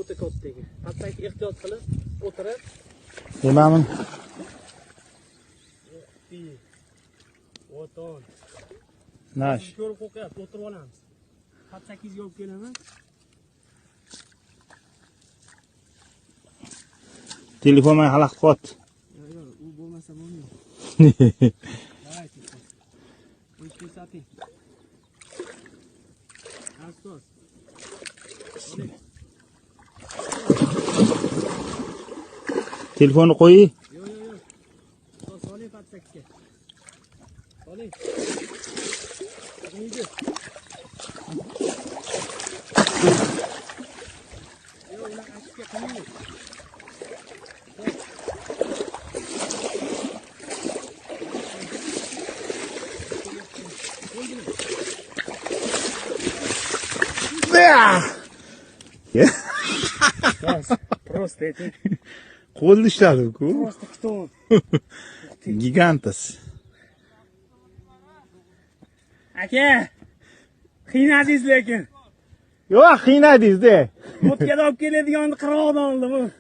o'ta katta ekan. Hattoki ehtiyot qilib o'tirib. Nimamin? O'ton. Nash. Ko'rib qo'yapti, o'tirib olamiz. 8 ga olib kelaman. Telefon men xalaqit qot. Yo'q, u bo'lmasa bo'lmaydi. Davay, telefon. Qo'yib ko'rsating. Asos. Telefonni qo'y. Yo'q. Soling patsakka. Soling. Nega? Yo'q, ular ashga qilmaydi. Просто это... Qo'lni ishladi-ku. Просто кто он? Gigantas. Aka! Qiynadingiz lekin. Yo'q, qiynadingiz-da. O'tkada olib keladigan qirg'oqdan oldim.